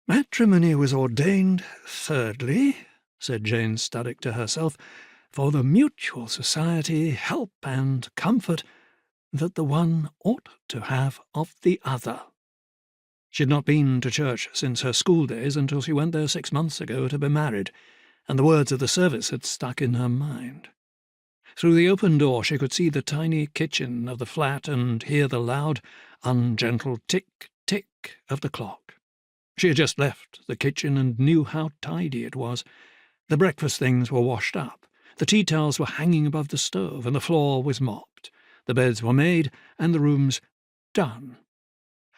Matrimony was ordained, thirdly, said Jane Studdock to herself, for the mutual society, help, and comfort that the one ought to have of the other. She had not been to church since her school days until she went there 6 months ago to be married, and the words of the service had stuck in her mind. Through the open door she could see the tiny kitchen of the flat and hear the loud, ungentle tick-tick of the clock. She had just left the kitchen and knew how tidy it was. The breakfast things were washed up, the tea towels were hanging above the stove, and the floor was mopped. The beds were made, and the rooms done.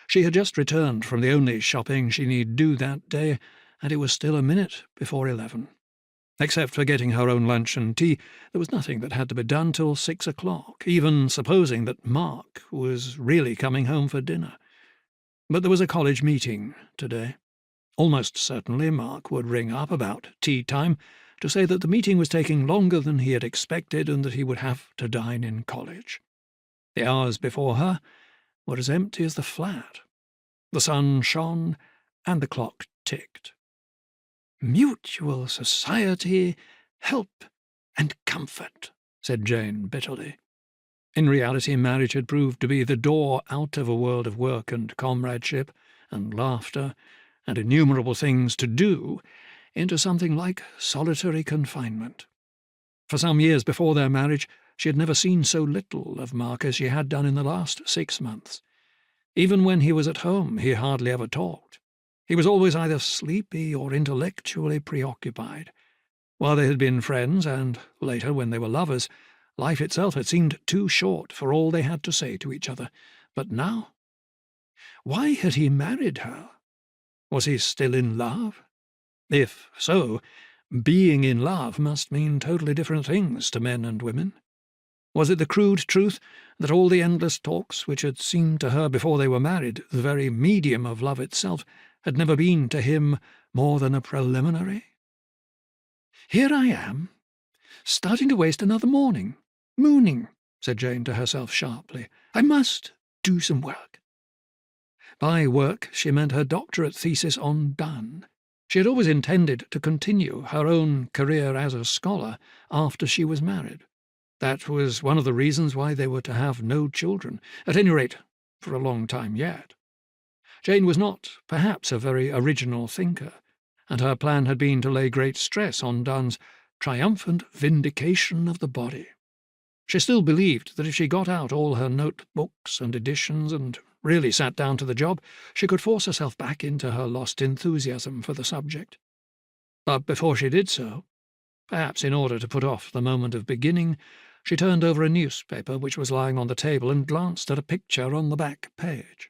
She had just returned from the only shopping she need do that day, and it was still a minute before 11. Except for getting her own lunch and tea, there was nothing that had to be done till 6 o'clock, even supposing that Mark was really coming home for dinner. But there was a college meeting today. Almost certainly Mark would ring up about tea time to say that the meeting was taking longer than he had expected and that he would have to dine in college. The hours before her were as empty as the flat. The sun shone and the clock ticked. Mutual society, help, and comfort, said Jane bitterly. In reality, marriage had proved to be the door out of a world of work and comradeship and laughter and innumerable things to do into something like solitary confinement. For some years before their marriage, she had never seen so little of Mark as she had done in the last 6 months. Even when he was at home, he hardly ever talked. He was always either sleepy or intellectually preoccupied. While they had been friends, and later when they were lovers, life itself had seemed too short for all they had to say to each other. But now? Why had he married her? Was he still in love? If so, being in love must mean totally different things to men and women. Was it the crude truth that all the endless talks which had seemed to her before they were married, the very medium of love itself, had never been to him more than a preliminary? "Here I am, starting to waste another morning. Mooning," said Jane to herself sharply. "I must do some work." By work she meant her doctorate thesis on Donne. She had always intended to continue her own career as a scholar after she was married. That was one of the reasons why they were to have no children, at any rate for a long time yet. Jane was not, perhaps, a very original thinker, and her plan had been to lay great stress on Donne's triumphant vindication of the body. She still believed that if she got out all her notebooks and editions and really sat down to the job, she could force herself back into her lost enthusiasm for the subject. But before she did so, perhaps in order to put off the moment of beginning, she turned over a newspaper which was lying on the table and glanced at a picture on the back page.